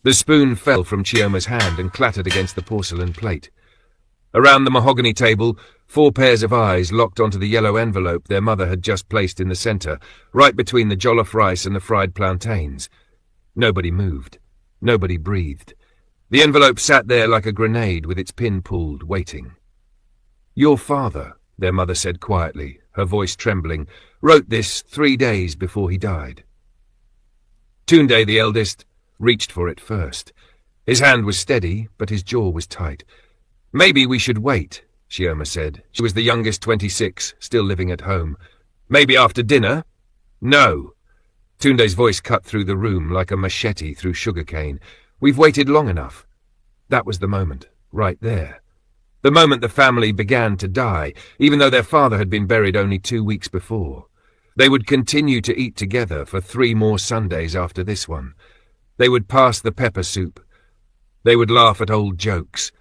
The spoon fell from Chioma's hand and clattered against the porcelain plate. Around the mahogany table, 4 pairs of eyes locked onto the yellow envelope their mother had just placed in the centre, right between the jollof rice and the fried plantains. Nobody moved. Nobody breathed. The envelope sat there like a grenade with its pin pulled, waiting. "Your father," their mother said quietly, her voice trembling, "wrote this 3 days before he died." Tunde, the eldest, reached for it first. His hand was steady, but his jaw was tight. "Maybe we should wait," Chioma said. She was the youngest, 26, still living at home. "Maybe after dinner?" "No." Tunde's voice cut through the room like a machete through sugarcane. "We've waited long enough." That was the moment, right there. The moment the family began to die, even though their father had been buried only 2 weeks before. They would continue to eat together for 3 more Sundays after this one. They would pass the pepper soup. They would laugh at old jokes.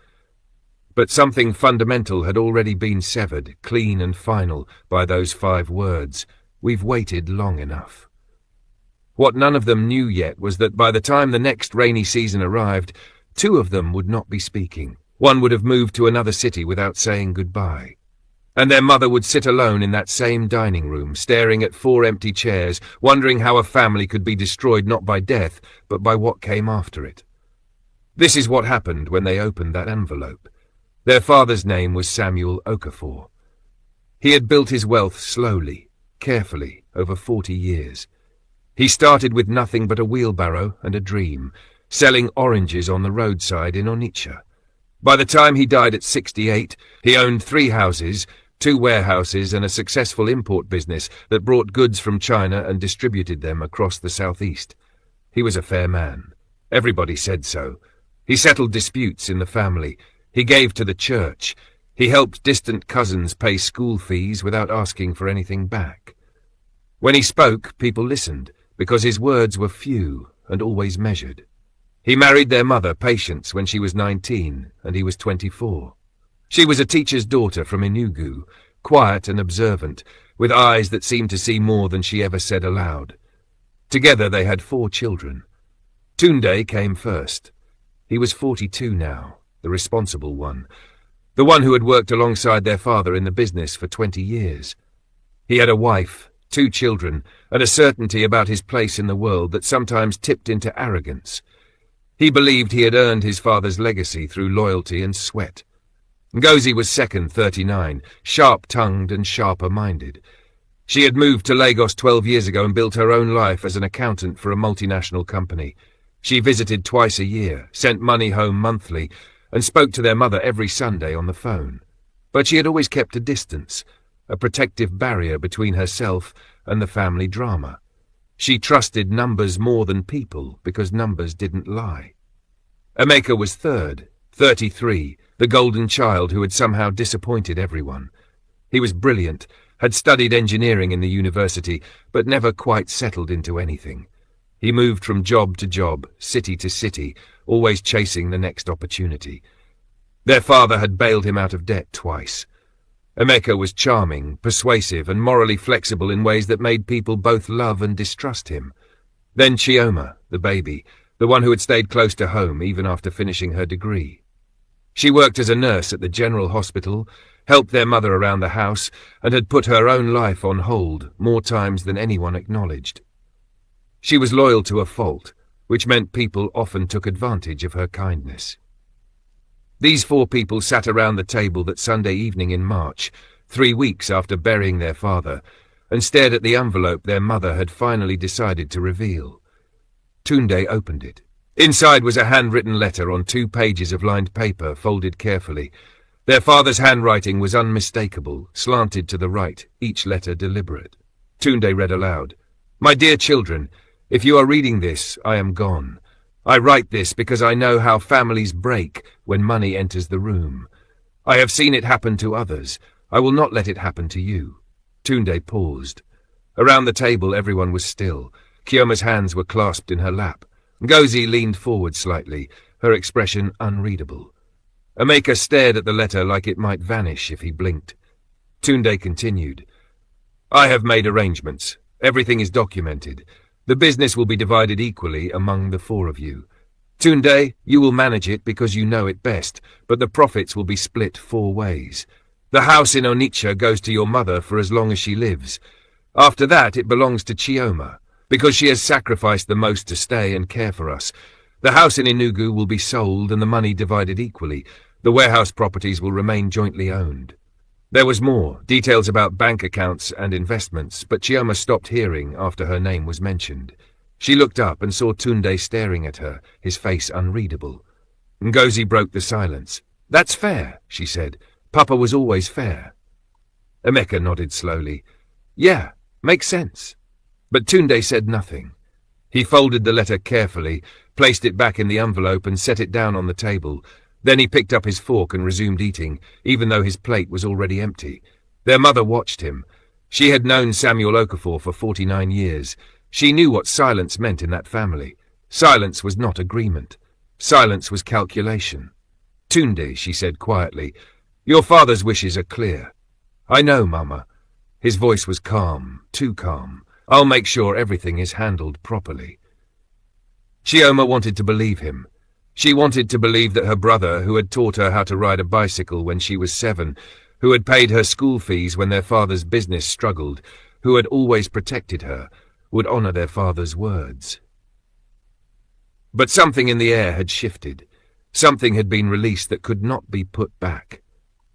But something fundamental had already been severed, clean and final, by those 5 words. We've waited long enough. What none of them knew yet was that by the time the next rainy season arrived, 2 of them would not be speaking. One would have moved to another city without saying goodbye. And their mother would sit alone in that same dining room, staring at 4 empty chairs, wondering how a family could be destroyed not by death, but by what came after it. This is what happened when they opened that envelope. Their father's name was Samuel Okafor. He had built his wealth slowly, carefully, over 40 years. He started with nothing but a wheelbarrow and a dream, selling oranges on the roadside in Onitsha. By the time he died at 68, he owned 3 houses, 2 warehouses and a successful import business that brought goods from China and distributed them across the southeast. He was a fair man. Everybody said so. He settled disputes in the family. He gave to the church. He helped distant cousins pay school fees without asking for anything back. When he spoke, people listened, because his words were few and always measured. He married their mother, Patience, when she was 19, and he was 24. She was a teacher's daughter from Enugu, quiet and observant, with eyes that seemed to see more than she ever said aloud. Together they had 4 children. Tunde came first. He was 42 now, the responsible one, the one who had worked alongside their father in the business for 20 years. He had a wife, 2 children, and a certainty about his place in the world that sometimes tipped into arrogance. He believed he had earned his father's legacy through loyalty and sweat. Ngozi was second, 39, sharp-tongued and sharper-minded. She had moved to Lagos 12 years ago and built her own life as an accountant for a multinational company. She visited twice a year, sent money home monthly, and spoke to their mother every Sunday on the phone. But she had always kept a distance, a protective barrier between herself and the family drama. She trusted numbers more than people because numbers didn't lie. Emeka was third, 33, the golden child who had somehow disappointed everyone. He was brilliant, had studied engineering in the university, but never quite settled into anything. He moved from job to job, city to city, always chasing the next opportunity. Their father had bailed him out of debt twice. Emeka was charming, persuasive, and morally flexible in ways that made people both love and distrust him. Then Chioma, the baby, the one who had stayed close to home even after finishing her degree. She worked as a nurse at the General Hospital, helped their mother around the house, and had put her own life on hold more times than anyone acknowledged. She was loyal to a fault, which meant people often took advantage of her kindness. These 4 people sat around the table that Sunday evening in March, 3 weeks after burying their father, and stared at the envelope their mother had finally decided to reveal. Tunde opened it. Inside was a handwritten letter on 2 pages of lined paper, folded carefully. Their father's handwriting was unmistakable, slanted to the right, each letter deliberate. Tunde read aloud, "My dear children, if you are reading this, I am gone. I write this because I know how families break when money enters the room. I have seen it happen to others. I will not let it happen to you." Tunde paused. Around the table everyone was still. Chioma's hands were clasped in her lap. Ngozi leaned forward slightly, her expression unreadable. Emeka stared at the letter like it might vanish if he blinked. Tunde continued, "I have made arrangements. Everything is documented. The business will be divided equally among the 4 of you. Tunde, you will manage it because you know it best, but the profits will be split 4 ways. The house in Onitsha goes to your mother for as long as she lives. After that, it belongs to Chioma, because she has sacrificed the most to stay and care for us. The house in Enugu will be sold and the money divided equally. The warehouse properties will remain jointly owned. There was more, details about bank accounts and investments, but Chioma stopped hearing after her name was mentioned. She looked up and saw Tunde staring at her, his face unreadable. Ngozi broke the silence. "That's fair," she said. "Papa was always fair." Emeka nodded slowly. "Yeah, makes sense." But Tunde said nothing. He folded the letter carefully, placed it back in the envelope and set it down on the table. Then he picked up his fork and resumed eating, even though his plate was already empty. Their mother watched him. She had known Samuel Okafor for 49 years. She knew what silence meant in that family. Silence was not agreement. Silence was calculation. "Tunde," she said quietly, "your father's wishes are clear." "I know, Mama." His voice was calm, too calm. "I'll make sure everything is handled properly." Chioma wanted to believe him. She wanted to believe that her brother, who had taught her how to ride a bicycle when she was 7, who had paid her school fees when their father's business struggled, who had always protected her, would honor their father's words. But something in the air had shifted. Something had been released that could not be put back.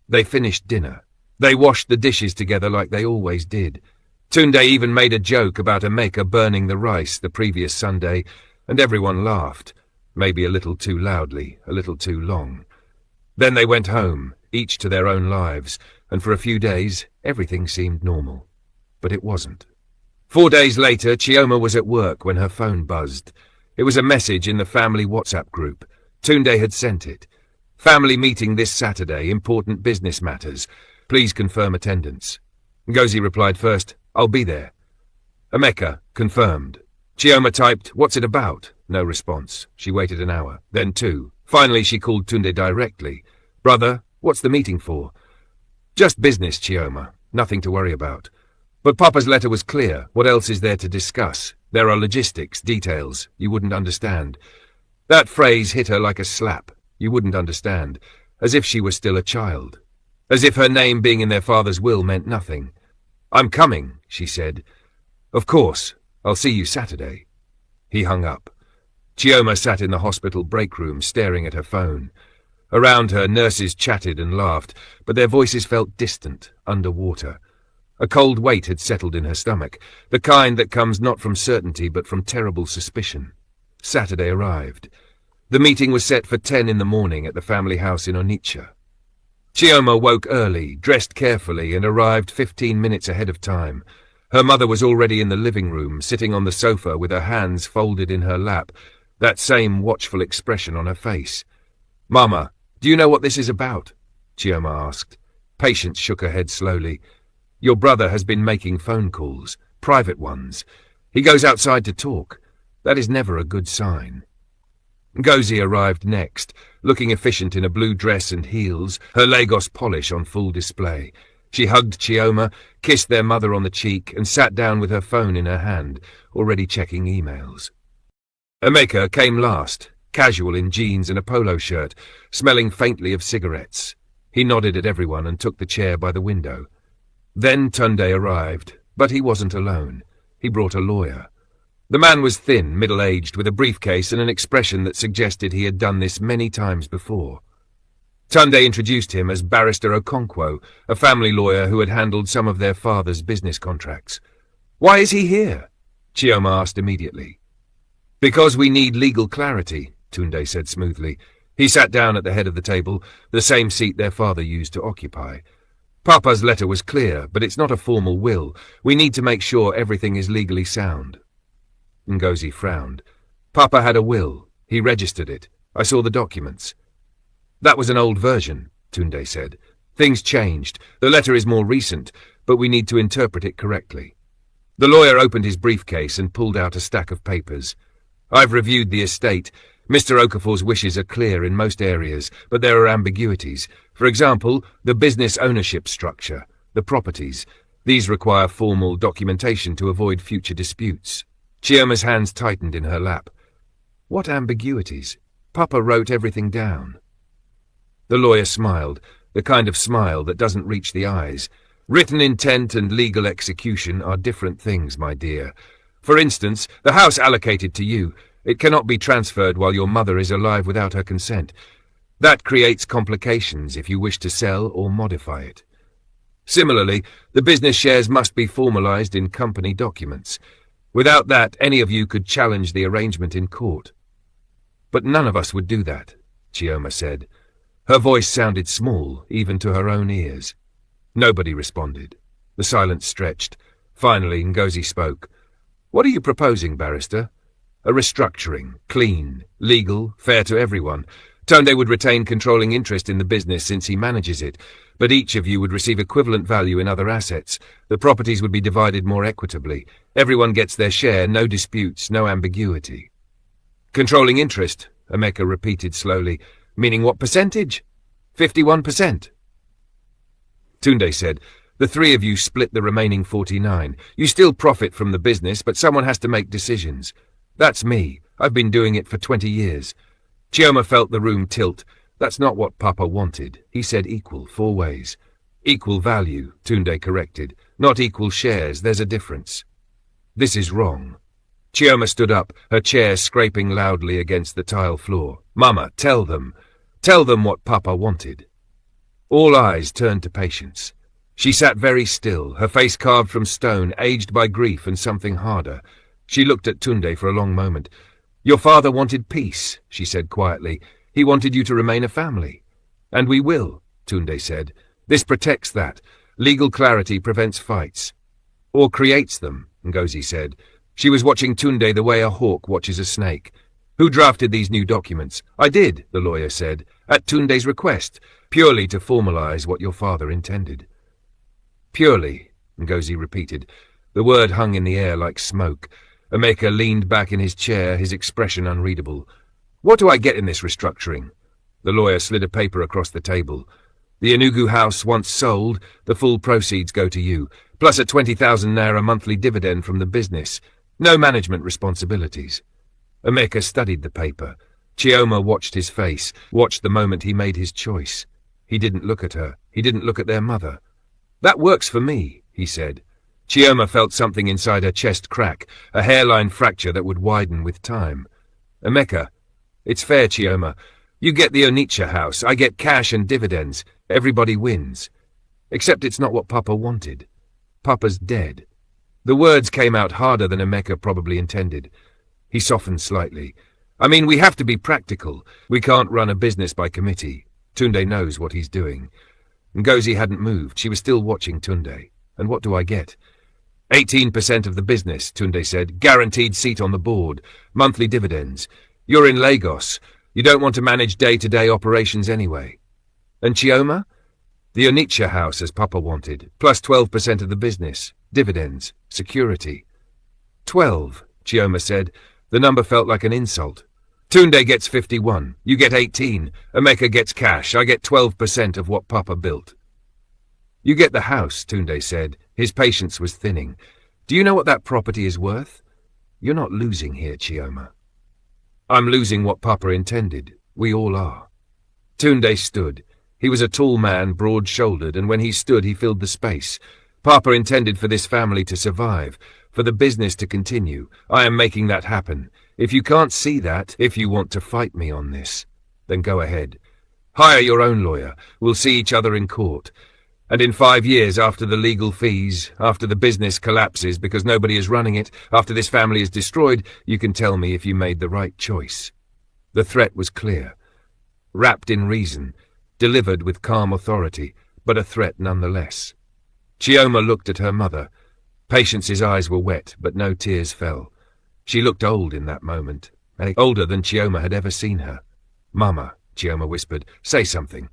They finished dinner. They washed the dishes together like they always did. Tunde even made a joke about Emeka burning the rice the previous Sunday, and everyone laughed, maybe a little too loudly, a little too long. Then they went home, each to their own lives, and for a few days everything seemed normal. But it wasn't. 4 days later, Chioma was at work when her phone buzzed. It was a message in the family WhatsApp group. Tunde had sent it. "Family meeting this Saturday, important business matters. Please confirm attendance." Ngozi replied first, "I'll be there." Emeka, confirmed. Chioma typed, "What's it about?" No response. She waited an hour, then 2. Finally, she called Tunde directly. "Brother, what's the meeting for?" "Just business, Chioma. Nothing to worry about." "But Papa's letter was clear. What else is there to discuss? There are logistics, details. You wouldn't understand." That phrase hit her like a slap. You wouldn't understand. As if she was still a child. As if her name being in their father's will meant nothing. "I'm coming," she said. "Of course. I'll see you Saturday." He hung up. Chioma sat in the hospital break room staring at her phone. Around her, nurses chatted and laughed, but their voices felt distant, underwater. A cold weight had settled in her stomach, the kind that comes not from certainty but from terrible suspicion. Saturday arrived. The meeting was set for 10 in the morning at the family house in Onitsha. Chioma woke early, dressed carefully, and arrived 15 minutes ahead of time. Her mother was already in the living room, sitting on the sofa with her hands folded in her lap, that same watchful expression on her face. "Mama, do you know what this is about?" Chioma asked. Patience shook her head slowly. "Your brother has been making phone calls, private ones. He goes outside to talk. That is never a good sign." Ngozi arrived next, looking efficient in a blue dress and heels, her Lagos polish on full display. She hugged Chioma, kissed their mother on the cheek, and sat down with her phone in her hand, already checking emails. Emeka came last, casual in jeans and a polo shirt, smelling faintly of cigarettes. He nodded at everyone and took the chair by the window. Then Tunde arrived, but he wasn't alone. He brought a lawyer. The man was thin, middle-aged, with a briefcase and an expression that suggested he had done this many times before. Tunde introduced him as Barrister Okonkwo, a family lawyer who had handled some of their father's business contracts. "Why is he here?" Chioma asked immediately. "Because we need legal clarity," Tunde said smoothly. He sat down at the head of the table, the same seat their father used to occupy. "Papa's letter was clear, but it's not a formal will. We need to make sure everything is legally sound." Ngozi frowned. "Papa had a will. He registered it. I saw the documents." "That was an old version," Tunde said. "Things changed. The letter is more recent, but we need to interpret it correctly." The lawyer opened his briefcase and pulled out a stack of papers. "I've reviewed the estate. Mr. Okafor's wishes are clear in most areas, but there are ambiguities. For example, the business ownership structure, the properties. These require formal documentation to avoid future disputes." Chioma's hands tightened in her lap. "What ambiguities?" Papa wrote everything down. The lawyer smiled, the kind of smile that doesn't reach the eyes. Written intent and legal execution are different things, my dear. For instance, the house allocated to you, it cannot be transferred while your mother is alive without her consent. That creates complications if you wish to sell or modify it. Similarly, the business shares must be formalized in company documents. Without that, any of you could challenge the arrangement in court. But none of us would do that, Chioma said. Her voice sounded small, even to her own ears. Nobody responded. The silence stretched. Finally, Ngozi spoke. What are you proposing, barrister? A restructuring, clean, legal, fair to everyone. Tunde would retain controlling interest in the business since he manages it, but each of you would receive equivalent value in other assets. The properties would be divided more equitably. Everyone gets their share, no disputes, no ambiguity. Controlling interest, Emeka repeated slowly. Meaning what percentage? 51%. Tunde said, the three of you split the remaining 49. You still profit from the business, but someone has to make decisions. That's me. I've been doing it for 20 years. Chioma felt the room tilt. That's not what Papa wanted. He said equal, 4 ways. Equal value, Tunde corrected. Not equal shares, there's a difference. This is wrong. Chioma stood up, her chair scraping loudly against the tile floor. Mama, tell them. Tell them what Papa wanted. All eyes turned to Patience. She sat very still, her face carved from stone, aged by grief and something harder. She looked at Tunde for a long moment. Your father wanted peace, she said quietly. He wanted you to remain a family. And we will, Tunde said. This protects that. Legal clarity prevents fights. Or creates them, Ngozi said. She was watching Tunde the way a hawk watches a snake. Who drafted these new documents? I did, the lawyer said, at Tunde's request, purely to formalize what your father intended. Purely, Ngozi repeated. The word hung in the air like smoke. Emeka leaned back in his chair, his expression unreadable. What do I get in this restructuring? The lawyer slid a paper across the table. The Enugu house once sold, the full proceeds go to you, plus a 20,000 naira monthly dividend from the business. No management responsibilities. Emeka studied the paper. Chioma watched his face, watched the moment he made his choice. He didn't look at her. He didn't look at their mother. That works for me, he said. Chioma felt something inside her chest crack, a hairline fracture that would widen with time. Emeka, it's fair, Chioma. You get the Onitsha house, I get cash and dividends. Everybody wins. Except it's not what Papa wanted. Papa's dead. The words came out harder than Emeka probably intended. He softened slightly. I mean, we have to be practical. We can't run a business by committee. Tunde knows what he's doing. Ngozi hadn't moved. She was still watching Tunde. And what do I get? 18% of the business, Tunde said. Guaranteed seat on the board. Monthly dividends. You're in Lagos. You don't want to manage day-to-day operations anyway. And Chioma? The Onitsha house, as Papa wanted. Plus 12% of the business. Dividends. Security. 12, Chioma said. The number felt like an insult. Tunde gets 51. You get 18. Emeka gets cash. I get 12% of what Papa built. You get the house, Tunde said. His patience was thinning. Do you know what that property is worth? You're not losing here, Chioma. I'm losing what Papa intended. We all are. Tunde stood. He was a tall man, broad-shouldered, and when he stood he filled the space. Papa intended for this family to survive, for the business to continue. I am making that happen. If you can't see that, if you want to fight me on this, then go ahead. Hire your own lawyer. We'll see each other in court. And in 5 years, after the legal fees, after the business collapses because nobody is running it, after this family is destroyed, you can tell me if you made the right choice. The threat was clear, wrapped in reason, delivered with calm authority, but a threat nonetheless. Chioma looked at her mother. Patience's eyes were wet, but no tears fell. She looked old in that moment, older than Chioma had ever seen her. Mama, Chioma whispered, say something.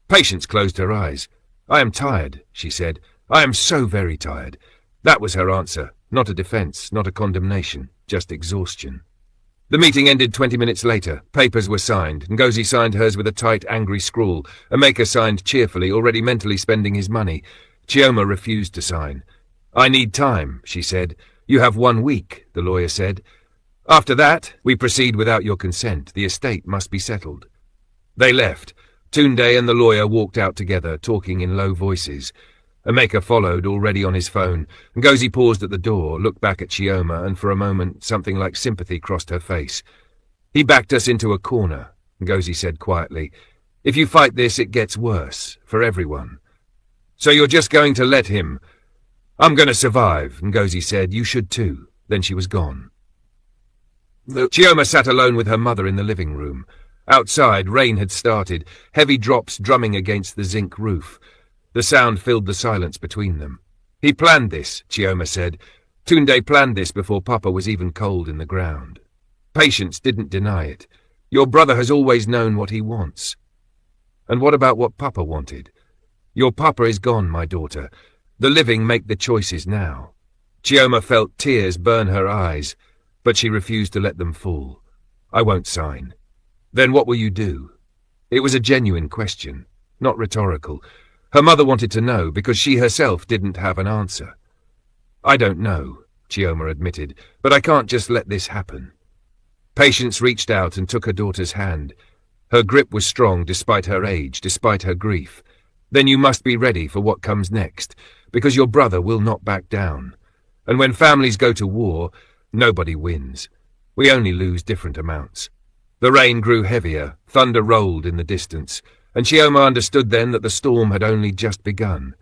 Patience closed her eyes. I am tired, she said. I am so very tired. That was her answer, not a defense, not a condemnation, just exhaustion. The meeting ended 20 minutes later. Papers were signed. Ngozi signed hers with a tight, angry scrawl. Emeka signed cheerfully, already mentally spending his money. Chioma refused to sign. I need time, she said. You have 1 week, the lawyer said. After that, we proceed without your consent. The estate must be settled." They left. Tunde and the lawyer walked out together, talking in low voices. Emeka followed, already on his phone. Ngozi paused at the door, looked back at Chioma, and for a moment something like sympathy crossed her face. "He backed us into a corner," Ngozi said quietly. "If you fight this, it gets worse, for everyone. So you're just going to let him?" "I'm going to survive," Ngozi said. "You should too." Then she was gone. Chioma sat alone with her mother in the living room. Outside, rain had started, heavy drops drumming against the zinc roof. The sound filled the silence between them. "He planned this," Chioma said. "Tunde planned this before Papa was even cold in the ground. Patience didn't deny it. Your brother has always known what he wants." "And what about what Papa wanted?" "Your Papa is gone, my daughter. The living make the choices now." Chioma felt tears burn her eyes, but she refused to let them fall. "I won't sign." "Then what will you do?" It was a genuine question, not rhetorical. Her mother wanted to know because she herself didn't have an answer. "I don't know," Chioma admitted, "but I can't just let this happen." Patience reached out and took her daughter's hand. Her grip was strong despite her age, despite her grief. "Then you must be ready for what comes next, because your brother will not back down. And when families go to war, nobody wins. We only lose different amounts." The rain grew heavier, thunder rolled in the distance, and Chioma understood then that the storm had only just begun.